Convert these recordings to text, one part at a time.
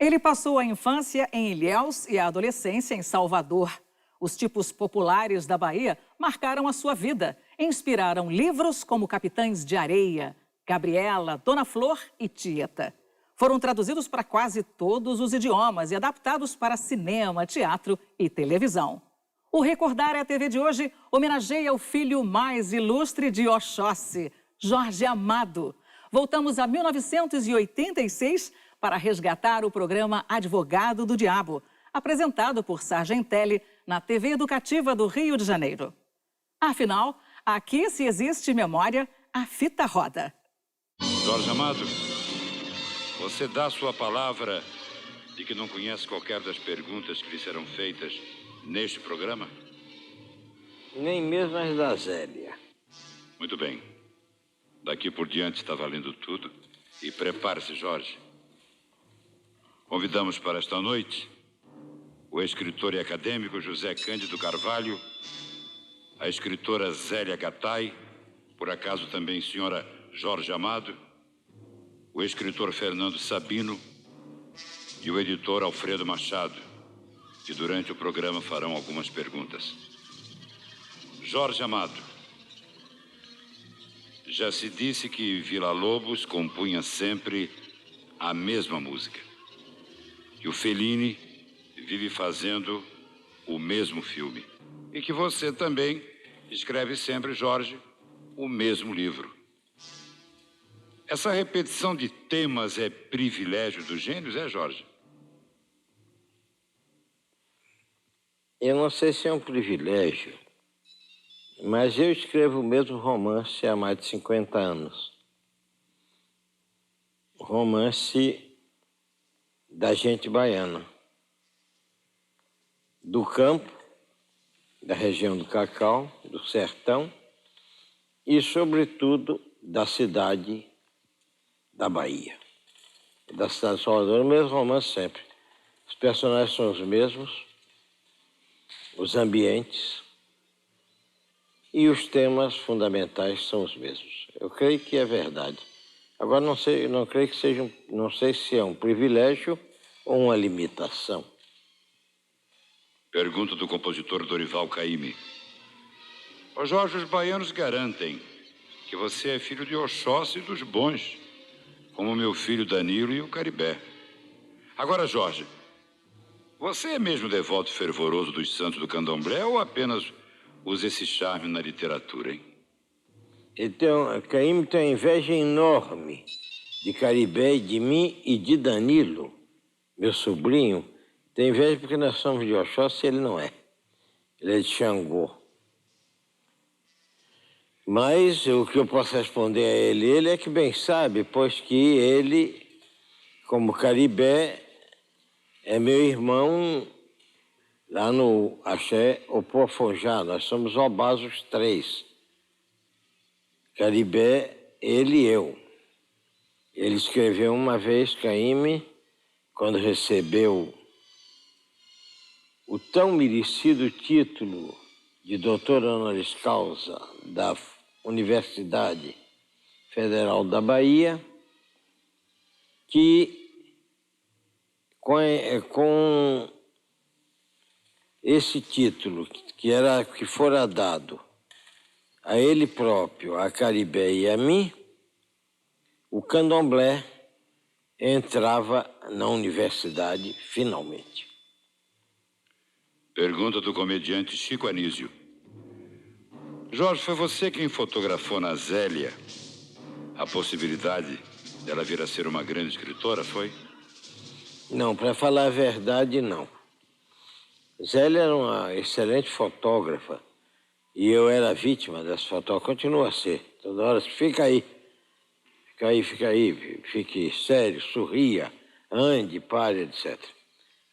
Ele passou a infância em Ilhéus e a adolescência em Salvador. Os tipos populares da Bahia marcaram a sua vida. Inspiraram livros como Capitães de Areia, Gabriela, Dona Flor e Tieta. Foram traduzidos para quase todos os idiomas e adaptados para cinema, teatro e televisão. O Recordar é a TV de hoje homenageia o filho mais ilustre de Oxóssi, Jorge Amado. Voltamos a 1986 para resgatar o programa Advogado do Diabo, apresentado por Sargentelli na TV Educativa do Rio de Janeiro. Afinal, aqui, se existe memória, a fita roda. Jorge Amado, você dá sua palavra de que não conhece qualquer das perguntas que lhe serão feitas neste programa? Nem mesmo as da Zélia. Muito bem. Daqui por diante está valendo tudo. E prepare-se, Jorge. Convidamos para esta noite o escritor e acadêmico José Cândido Carvalho, a escritora Zélia Gattai, por acaso também senhora Jorge Amado, o escritor Fernando Sabino e o editor Alfredo Machado, que durante o programa farão algumas perguntas. Jorge Amado, já se disse que Villa-Lobos compunha sempre a mesma música. Que o Fellini vive fazendo o mesmo filme. E que você também escreve sempre, Jorge, o mesmo livro. Essa repetição de temas é privilégio dos gênios, é, Jorge? Eu não sei se é um privilégio, mas eu escrevo o mesmo romance há mais de 50 anos. Romance da gente baiana, do campo, da região do Cacau, do sertão e, sobretudo, da cidade da Bahia. Da cidade de Salvador, o mesmo romance sempre. Os personagens são os mesmos, os ambientes e os temas fundamentais são os mesmos. Eu creio que é verdade. Agora não sei se é um privilégio ou uma limitação. Pergunta do compositor Dorival Caymmi. Ô Jorge, os baianos garantem que você é filho de Oxóssi e dos bons, como meu filho Danilo e o Caribé. Agora, Jorge, você é mesmo devoto fervoroso dos santos do candomblé ou apenas usa esse charme na literatura, hein? Então, Caymmi tem uma inveja enorme de Caribé, de mim e de Danilo, meu sobrinho. Tem inveja porque nós somos de Oxóssi e ele não é. Ele é de Xangô. Mas o que eu posso responder a ele é que bem sabe, pois que ele, como Caribé, é meu irmão lá no Axé Opofonjá. Nós somos Obás os três. Caribé, ele e eu. Ele escreveu uma vez, Caymmi, quando recebeu o tão merecido título de doutor honoris causa da Universidade Federal da Bahia, que com esse título, que fora dado a ele próprio, a Caribé e a mim, o candomblé entrava na universidade finalmente. Pergunta do comediante Chico Anísio. Jorge, foi você quem fotografou na Zélia a possibilidade dela vir a ser uma grande escritora, foi? Não, para falar a verdade, não. Zélia era uma excelente fotógrafa e eu era vítima dessa fotógrafa, continua a ser. Toda hora, fica aí, fique sério, sorria, ande, pare, etc.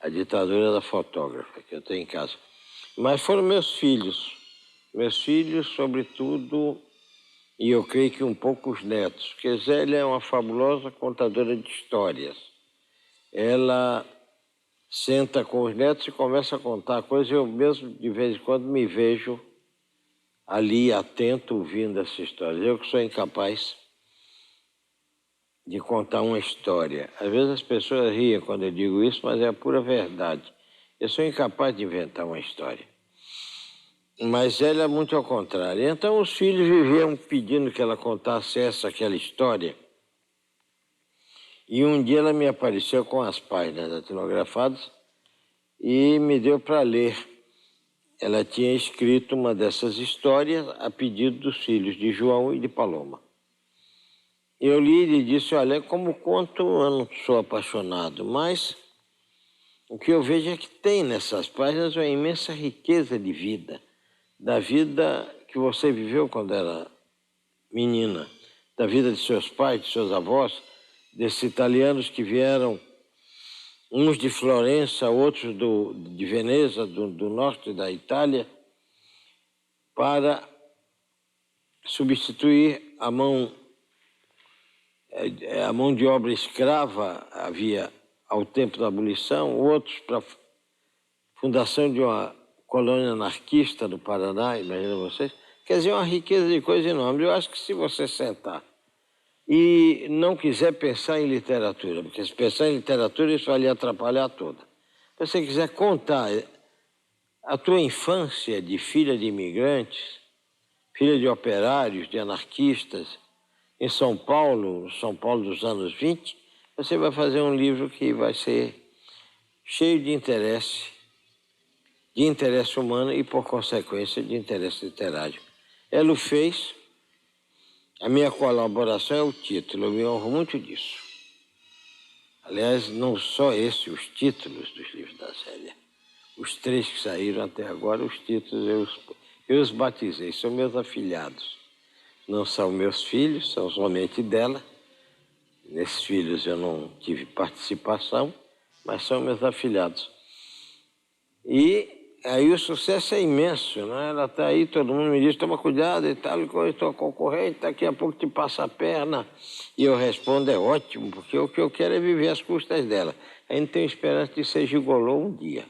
A ditadura da fotógrafa que eu tenho em casa. Mas foram meus filhos, sobretudo, e eu creio que um pouco os netos, porque Zélia é uma fabulosa contadora de histórias. Ela senta com os netos e começa a contar coisas, eu mesmo, de vez em quando, me vejo ali, atento, ouvindo essa história. Eu que sou incapaz. de contar uma história. Às vezes as pessoas riem quando eu digo isso, mas é a pura verdade. Eu sou incapaz de inventar uma história. Mas ela é muito ao contrário. Então os filhos viviam pedindo que ela contasse aquela história. E um dia ela me apareceu com as páginas datilografadas e me deu para ler. Ela tinha escrito uma dessas histórias a pedido dos filhos de João e de Paloma. Eu li e disse, olha, como conto eu não sou apaixonado, mas o que eu vejo é que tem nessas páginas uma imensa riqueza de vida, da vida que você viveu quando era menina, da vida de seus pais, de seus avós, desses italianos que vieram, uns de Florença, outros de Veneza, do norte da Itália, para substituir a mão de obra escrava, havia ao tempo da abolição, outros para a fundação de uma colônia anarquista no Paraná, imagina vocês. Quer dizer, uma riqueza de coisa enorme. Eu acho que se você sentar e não quiser pensar em literatura, porque se pensar em literatura isso vai lhe atrapalhar toda. Se você quiser contar a tua infância de filha de imigrantes, filha de operários, de anarquistas, em São Paulo dos anos 20, você vai fazer um livro que vai ser cheio de interesse humano e, por consequência, de interesse literário. Ela o fez, a minha colaboração é o título, eu me honro muito disso. Aliás, não só os títulos dos livros da Zélia. Os 3 que saíram até agora, os títulos eu os batizei, são meus afilhados. Não são meus filhos, são somente dela. Nesses filhos eu não tive participação, mas são meus afilhados. E aí o sucesso é imenso, né? Ela está aí, todo mundo me diz, toma cuidado e tal, eu estou concorrente, daqui a pouco te passa a perna. E eu respondo, é ótimo, porque o que eu quero é viver às custas dela. Ainda tenho esperança de ser gigolô um dia.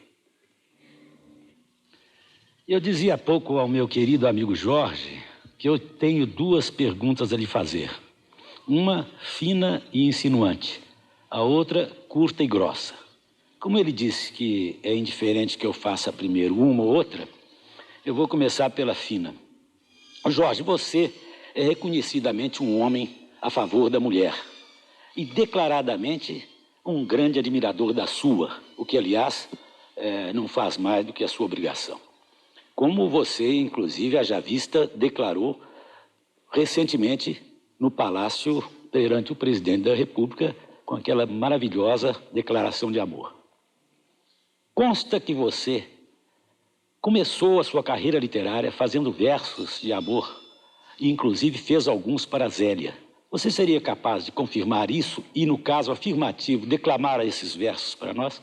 Eu dizia há pouco ao meu querido amigo Jorge que eu tenho 2 perguntas a lhe fazer. Uma fina e insinuante, a outra curta e grossa. Como ele disse que é indiferente que eu faça primeiro uma ou outra, eu vou começar pela fina. Jorge, você é reconhecidamente um homem a favor da mulher e declaradamente um grande admirador da sua, o que, aliás, não faz mais do que a sua obrigação. Como você, inclusive, haja vista, declarou recentemente no Palácio perante o presidente da República com aquela maravilhosa declaração de amor. Consta que você começou a sua carreira literária fazendo versos de amor e, inclusive, fez alguns para Zélia. Você seria capaz de confirmar isso e, no caso afirmativo, declamar esses versos para nós?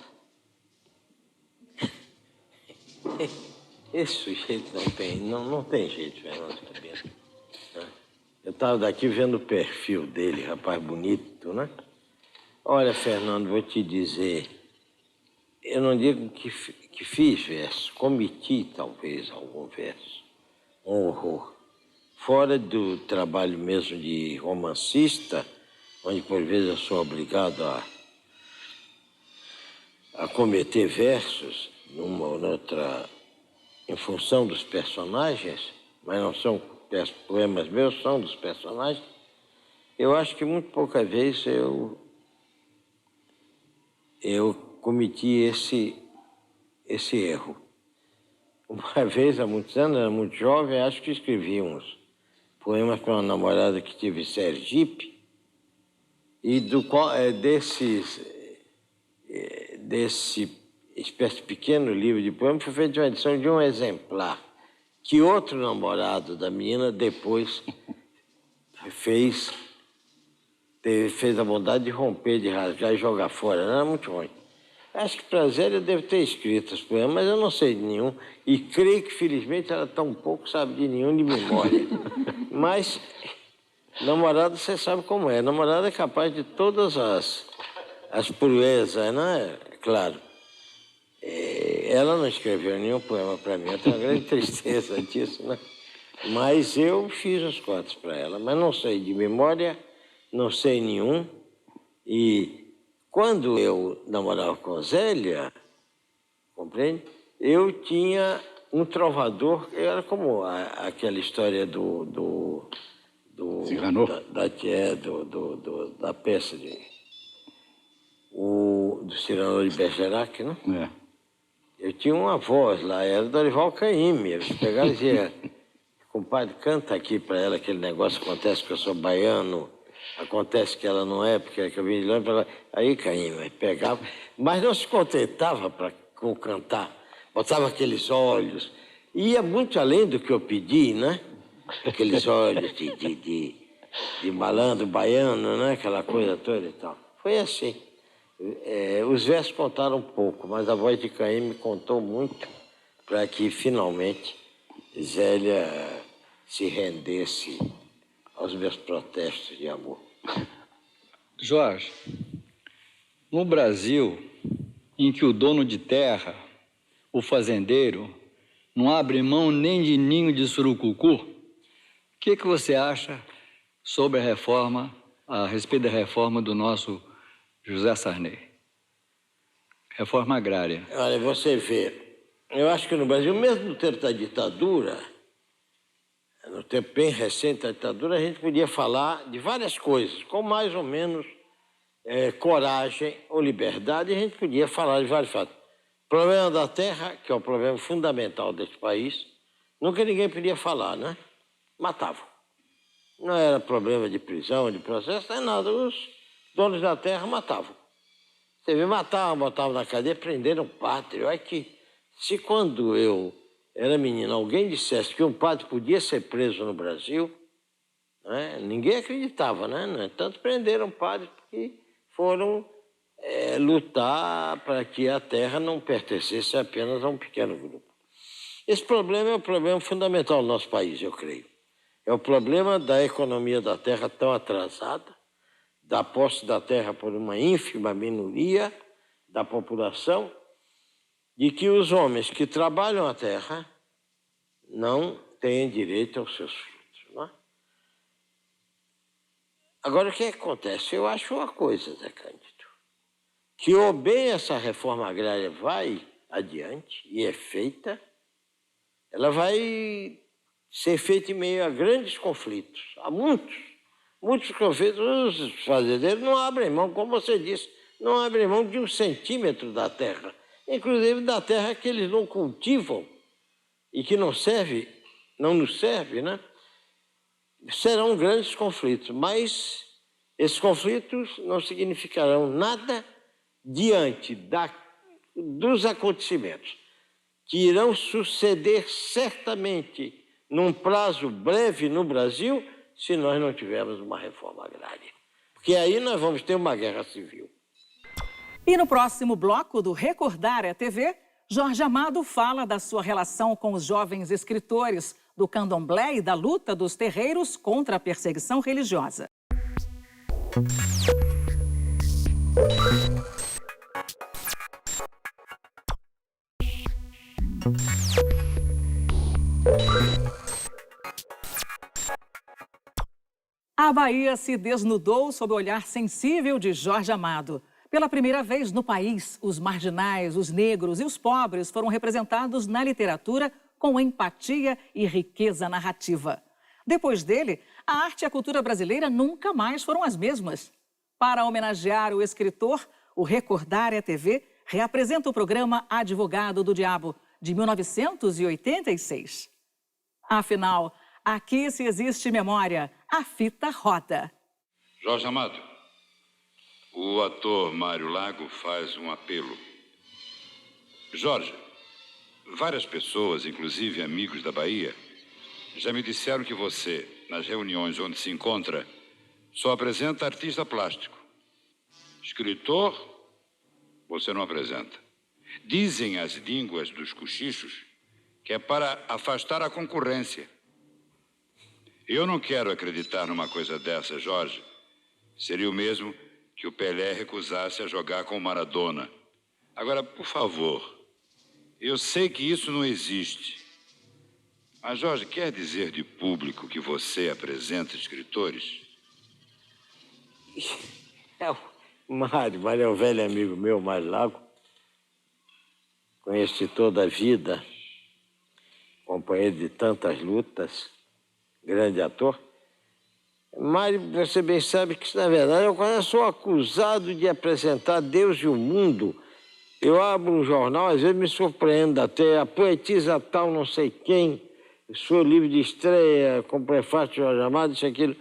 Esse sujeito não tem jeito, Fernando. Eu estava daqui vendo o perfil dele, rapaz bonito, né? Olha, Fernando, vou te dizer, eu não digo que fiz verso, cometi talvez algum verso, um horror. Fora do trabalho mesmo de romancista, onde por vezes eu sou obrigado a cometer versos numa ou noutra em função dos personagens, mas não são poemas meus, são dos personagens, eu acho que muito pouca vez eu cometi esse erro. Uma vez, há muitos anos, era muito jovem, acho que escrevi uns poemas para uma namorada que tive em Sergipe, e desse espécie pequeno livro de poemas foi feita uma edição de um exemplar que outro namorado da menina depois fez a bondade de romper, de rasgar e jogar fora. Não era muito ruim. Acho que para Zélia deve ter escrito os poemas, mas eu não sei de nenhum. E creio que, felizmente, ela tão pouco sabe de nenhum de memória. Mas namorado, você sabe como é. Namorado é capaz de todas as proezas, né? Claro. Ela não escreveu nenhum poema para mim, eu tenho uma grande tristeza disso, né? Mas eu fiz as contas para ela, mas não sei de memória, não sei nenhum. E quando eu namorava com Zélia, compreende? Eu tinha um trovador, era como aquela história Cyrano? Da peça do Cyrano de Bergerac, né? É. Eu tinha uma voz lá, era Dorival Caymmi. Eles pegaram e diziam, compadre, canta aqui para ela aquele negócio, acontece que eu sou baiano, acontece que ela não é, porque eu vim de Londres. Aí Caymmi pegava, mas não se contentava com cantar, botava aqueles olhos, ia muito além do que eu pedi, né? Aqueles olhos de malandro baiano, né? Aquela coisa toda e tal. Foi assim. Os versos contaram um pouco, mas a voz de Caymmi contou muito para que, finalmente, Zélia se rendesse aos meus protestos de amor. Jorge, no Brasil, em que o dono de terra, o fazendeiro, não abre mão nem de ninho de surucucu, o que você acha sobre a respeito da reforma do nosso José Sarney? Reforma agrária. Olha, você vê, eu acho que no Brasil, mesmo no tempo da ditadura, no tempo bem recente da ditadura, a gente podia falar de várias coisas, com mais ou menos coragem ou liberdade, a gente podia falar de vários fatos. O problema da terra, que é o problema fundamental desse país, nunca ninguém podia falar, né? Matavam. Não era problema de prisão, de processo, não é nada. Os donos da terra matavam. Você vê, matavam, botavam na cadeia, prenderam um padre. Olha que, se quando eu era menino alguém dissesse que um padre podia ser preso no Brasil, né, ninguém acreditava, né? No entanto, prenderam padres porque foram lutar para que a terra não pertencesse apenas a um pequeno grupo. Esse problema é o problema fundamental do nosso país, eu creio. É o problema da economia da terra tão atrasada, da posse da terra por uma ínfima minoria da população, de que os homens que trabalham a terra não têm direito aos seus frutos. Não é? Agora, o que acontece? Eu acho uma coisa, Zé Cândido, que ou bem essa reforma agrária vai adiante e é feita, ela vai ser feita em meio a grandes conflitos. Há muitos conflitos. Os fazendeiros não abrem mão, como você disse, não abrem mão de 1 centímetro da terra, inclusive da terra que eles não cultivam e que não nos serve, né? Serão grandes conflitos, mas esses conflitos não significarão nada diante dos acontecimentos que irão suceder certamente num prazo breve no Brasil, se nós não tivermos uma reforma agrária. Porque aí nós vamos ter uma guerra civil. E no próximo bloco do Recordar TV, Jorge Amado fala da sua relação com os jovens escritores, do candomblé e da luta dos terreiros contra a perseguição religiosa. A Bahia se desnudou sob o olhar sensível de Jorge Amado. Pela primeira vez no país, os marginais, os negros e os pobres foram representados na literatura com empatia e riqueza narrativa. Depois dele, a arte e a cultura brasileira nunca mais foram as mesmas. Para homenagear o escritor, o Recordar TV reapresenta o programa Advogado do Diabo, de 1986. Afinal, aqui se existe memória, a fita roda. Jorge Amado, o ator Mário Lago faz um apelo. Jorge, várias pessoas, inclusive amigos da Bahia, já me disseram que você, nas reuniões onde se encontra, só apresenta artista plástico. Escritor, você não apresenta. Dizem as línguas dos cochichos que é para afastar a concorrência. Eu não quero acreditar numa coisa dessa, Jorge. Seria o mesmo que o Pelé recusasse a jogar com o Maradona. Agora, por favor, eu sei que isso não existe. Mas, Jorge, quer dizer de público que você apresenta escritores? Mário é um velho amigo meu, Mário Lago. Conheci toda a vida, companheiro de tantas lutas, grande ator. Mário, você bem sabe que, na verdade, eu quando sou acusado de apresentar Deus e o mundo, eu abro um jornal, às vezes me surpreendo até, a poetisa tal não sei quem, seu livro de estreia, com prefácio de Jorge Amado, isso, aquilo.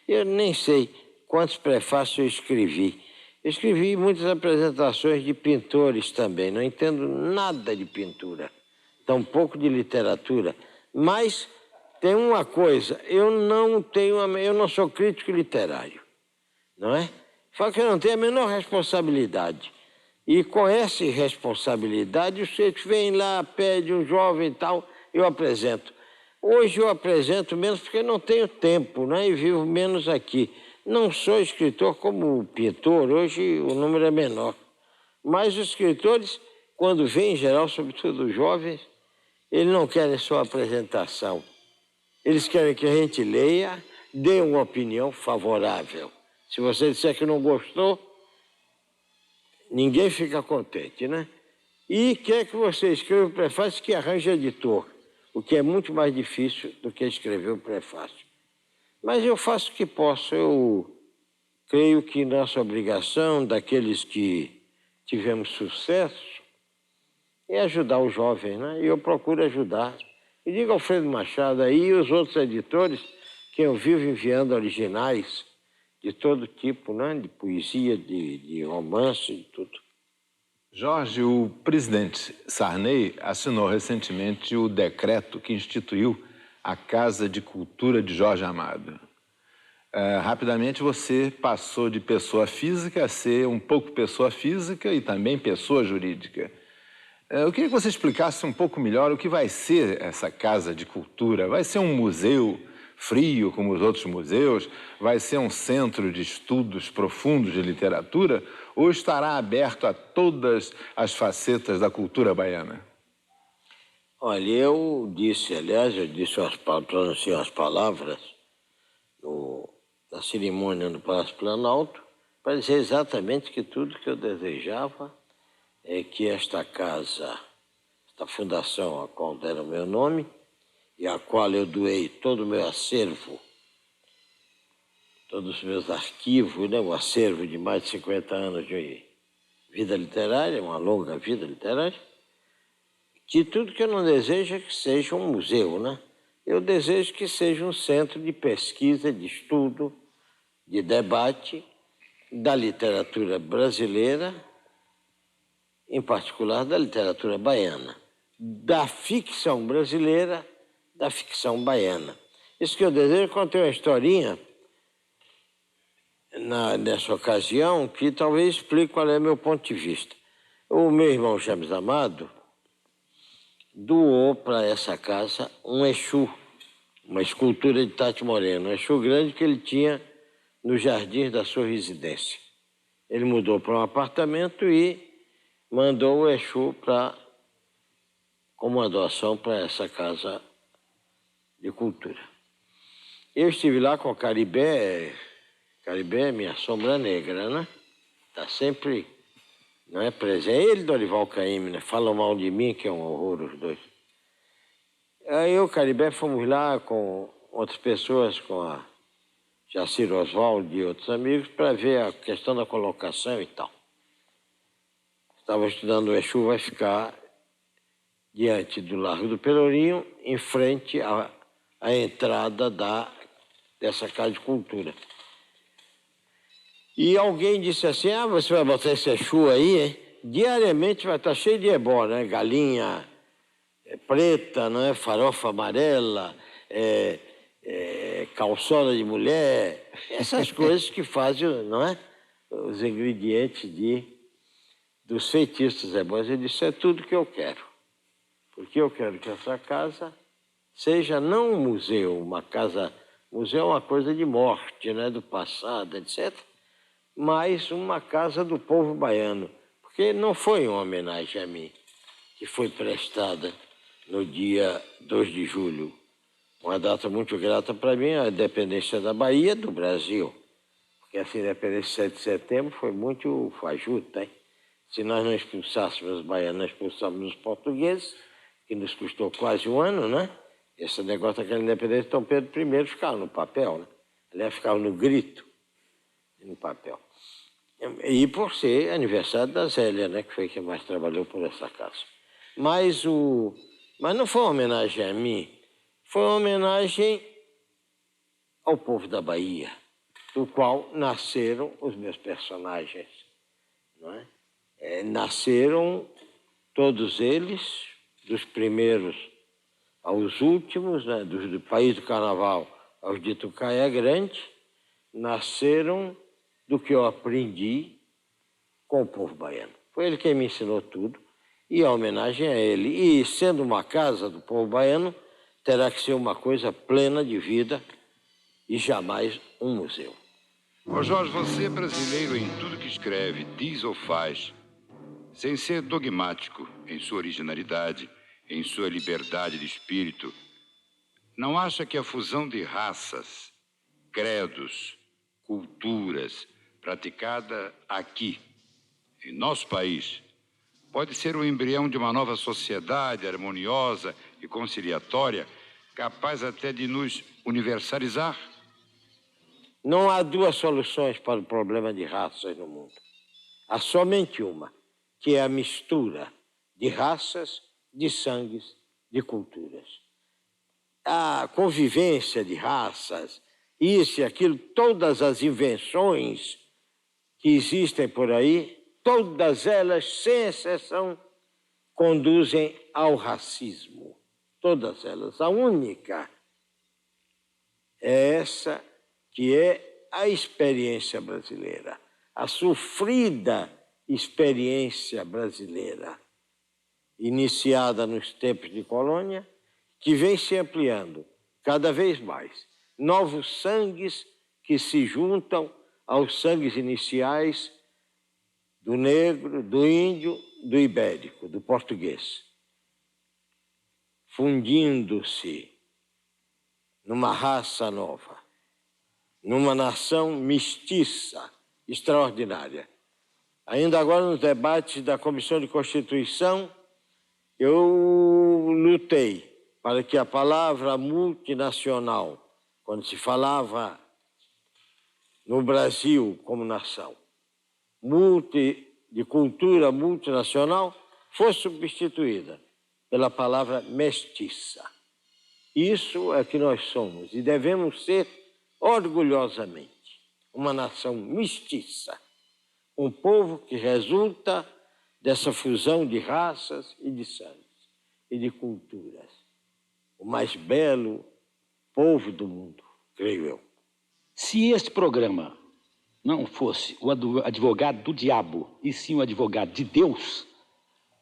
Eu nem sei quantos prefácios eu escrevi. Eu escrevi muitas apresentações de pintores também, não entendo nada de pintura, tampouco de literatura, mas tem uma coisa, eu não sou crítico literário, não é? Só que eu não tenho a menor responsabilidade. E com essa responsabilidade, os sujeito vem lá, pede um jovem e tal, eu apresento. Hoje eu apresento menos porque não tenho tempo, né? E vivo menos aqui. Não sou escritor como pintor, hoje o número é menor. Mas os escritores, quando vêm em geral, sobretudo os jovens, eles não querem só apresentação. Eles querem que a gente leia, dê uma opinião favorável. Se você disser que não gostou, ninguém fica contente, né? E quer que você escreva o prefácio que arranje editor, o que é muito mais difícil do que escrever o prefácio. Mas eu faço o que posso. Eu creio que nossa obrigação, daqueles que tivemos sucesso, é ajudar os jovens, né? E eu procuro ajudar. E diga ao Alfredo Machado aí e os outros editores que eu vivo enviando originais de todo tipo, né? De poesia, de romance, de tudo. Jorge, o presidente Sarney assinou recentemente o decreto que instituiu a Casa de Cultura de Jorge Amado. Rapidamente você passou de pessoa física a ser um pouco pessoa física e também pessoa jurídica. Eu queria que você explicasse um pouco melhor o que vai ser essa Casa de Cultura. Vai ser um museu frio, como os outros museus? Vai ser um centro de estudos profundos de literatura? Ou estará aberto a todas as facetas da cultura baiana? Olha, eu pronunciei as palavras na cerimônia no Palácio Planalto para dizer exatamente que tudo que eu desejava é que esta casa, esta fundação a qual deram o meu nome e a qual eu doei todo o meu acervo, todos os meus arquivos, né, um acervo de mais de 50 anos de vida literária, uma longa vida literária, que tudo que eu não desejo é que seja um museu, né? Eu desejo que seja um centro de pesquisa, de estudo, de debate da literatura brasileira, em particular da literatura baiana, da ficção brasileira, da ficção baiana. Isso que eu desejo, contei uma historinha nessa ocasião que talvez explique qual é o meu ponto de vista. O meu irmão James Amado doou para essa casa um Exu, uma escultura de Tati Moreno, um Exu grande que ele tinha nos jardins da sua residência. Ele mudou para um apartamento e mandou o Exu como uma doação para essa casa de cultura. Eu estive lá com o Caribé é minha sombra negra, né? Está sempre, não é presente. Ele e Dorival Caymmi, né? Falam mal de mim, que é um horror os dois. Aí eu e o Caribé fomos lá com outras pessoas, com a Jacir Oswaldo e outros amigos, para ver a questão da colocação e tal. Estava estudando o Exu, vai ficar diante do Largo do Pelourinho, em frente à entrada dessa casa de cultura. E alguém disse assim, você vai botar esse Exu aí, hein? Diariamente vai estar cheio de ebó, né? Galinha preta, não é? Farofa amarela, calçola de mulher, essas coisas que fazem, não é? Os ingredientes dos feitiços ebós. Ele disse, é tudo que eu quero. Porque eu quero que essa casa seja não um museu, uma casa... Museu é uma coisa de morte, né? Do passado, etc., mas uma casa do povo baiano, porque não foi uma homenagem a mim, que foi prestada no dia 2 de julho, uma data muito grata para mim, a independência da Bahia do Brasil, Porque essa independência de 7 de setembro foi muito fajuta, hein? Se nós não expulsássemos os baianos, nós expulsávamos os portugueses, que nos custou quase um ano, né? Esse negócio daquela independência, Dom Pedro I ficava no papel, né? Aliás, ficava no grito e no papel. E por ser aniversário da Zélia, né? Que foi quem mais trabalhou por essa casa. Mas não foi uma homenagem a mim, foi uma homenagem ao povo da Bahia, do qual nasceram os meus personagens, não é? Nasceram todos eles, dos primeiros aos últimos, né? do País do Carnaval aos de Tucaia Grande, nasceram do que eu aprendi com o povo baiano. Foi ele quem me ensinou tudo, e a homenagem a ele. E, sendo uma casa do povo baiano, terá que ser uma coisa plena de vida e jamais um museu. Ô Jorge, você é brasileiro em tudo que escreve, diz ou faz, sem ser dogmático em sua originalidade, em sua liberdade de espírito. Não acha que a fusão de raças, credos, culturas, praticada aqui, em nosso país, pode ser o embrião de uma nova sociedade harmoniosa e conciliatória, capaz até de nos universalizar? Não há duas soluções para o problema de raças no mundo. Há somente uma, que é a mistura de raças, de sangues, de culturas. A convivência de raças, isso e aquilo, todas as invenções que existem por aí, todas elas, sem exceção, conduzem ao racismo. Todas elas. A única é essa que é a experiência brasileira, a sofrida experiência brasileira, iniciada nos tempos de colônia, que vem se ampliando cada vez mais. Novos sangues que se juntam aos sangues iniciais do negro, do índio, do ibérico, do português, fundindo-se numa raça nova, numa nação mestiça, extraordinária. Ainda agora, nos debates da Comissão de Constituição, eu lutei para que a palavra multinacional, quando se falava no Brasil como nação, de cultura multinacional, fosse substituída pela palavra mestiça. Isso é que nós somos e devemos ser orgulhosamente uma nação mestiça, um povo que resulta dessa fusão de raças e de sangues e de culturas. O mais belo povo do mundo, creio eu. Se este programa não fosse o advogado do diabo, e sim o advogado de Deus,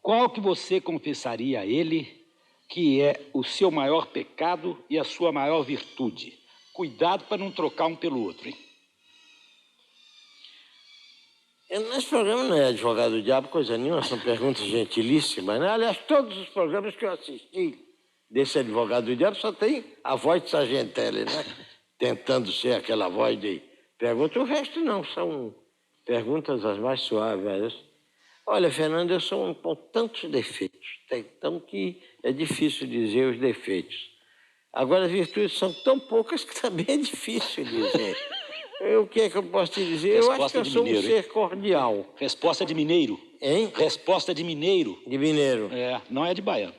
qual que você confessaria a ele que é o seu maior pecado e a sua maior virtude? Cuidado para não trocar um pelo outro, hein? Esse programa não é advogado do diabo, coisa nenhuma, são perguntas gentilíssimas, né? Aliás, todos os programas que eu assisti desse advogado do diabo só tem a voz de Sargentelli, né? Tentando ser aquela voz de pergunta. O resto não, são perguntas as mais suaves. Olha, Fernando, eu sou com tantos defeitos, então que é difícil dizer os defeitos. Agora, as virtudes são tão poucas que também é difícil dizer. O que é que eu posso te dizer? Resposta eu acho que eu sou mineiro, um ser cordial. Resposta de mineiro. Hein? Resposta de mineiro. De mineiro. É, não é de baiano.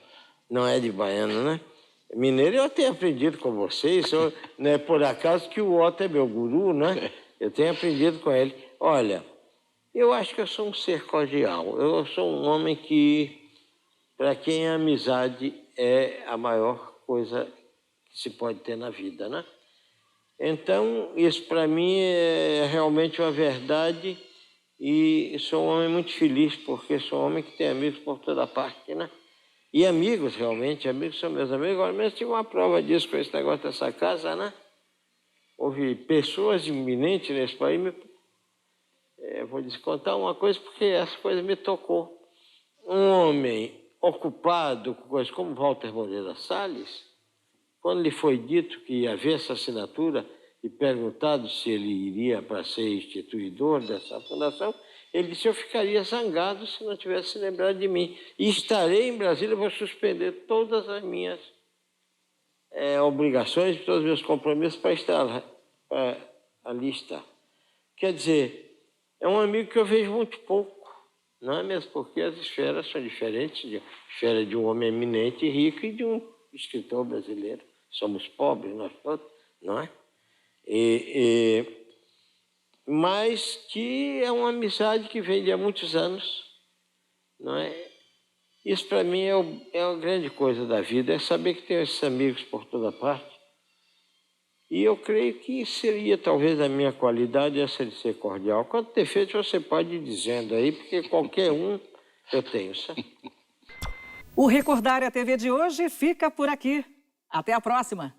Não é de baiano, né? Mineiro eu tenho aprendido com vocês. Não é por acaso que o Otto é meu guru, né? Eu tenho aprendido com ele. Olha, eu acho que eu sou um ser cordial. Eu sou um homem que, para quem a amizade é a maior coisa que se pode ter na vida, né? Então, isso para mim é realmente uma verdade e sou um homem muito feliz porque sou um homem que tem amigos por toda parte, né? E amigos, realmente, amigos são meus amigos. Agora mesmo tive uma prova disso com esse negócio dessa casa, né? Houve pessoas eminentes nesse país. Vou lhes contar uma coisa porque essa coisa me tocou. Um homem ocupado com coisas como Walter Moreira Salles, quando lhe foi dito que ia haver essa assinatura, e perguntado se ele iria para ser instituidor dessa fundação, ele disse: eu ficaria zangado se não tivesse lembrado de mim. E estarei em Brasília, vou suspender todas as minhas obrigações, todos os meus compromissos para estar lá, para ali estar. Quer dizer, é um amigo que eu vejo muito pouco, não é mesmo? Porque as esferas são diferentes, a esfera de um homem eminente e rico e de um escritor brasileiro. Somos pobres, nós todos, não é? Mas que é uma amizade que vem de há muitos anos, não é? Isso, para mim, é uma grande coisa da vida, é saber que tenho esses amigos por toda parte. E eu creio que seria, talvez, a minha qualidade essa de ser cordial. Quanto defeito você pode ir dizendo aí, porque qualquer um eu tenho, sabe? O Recordária TV de hoje fica por aqui. Até a próxima!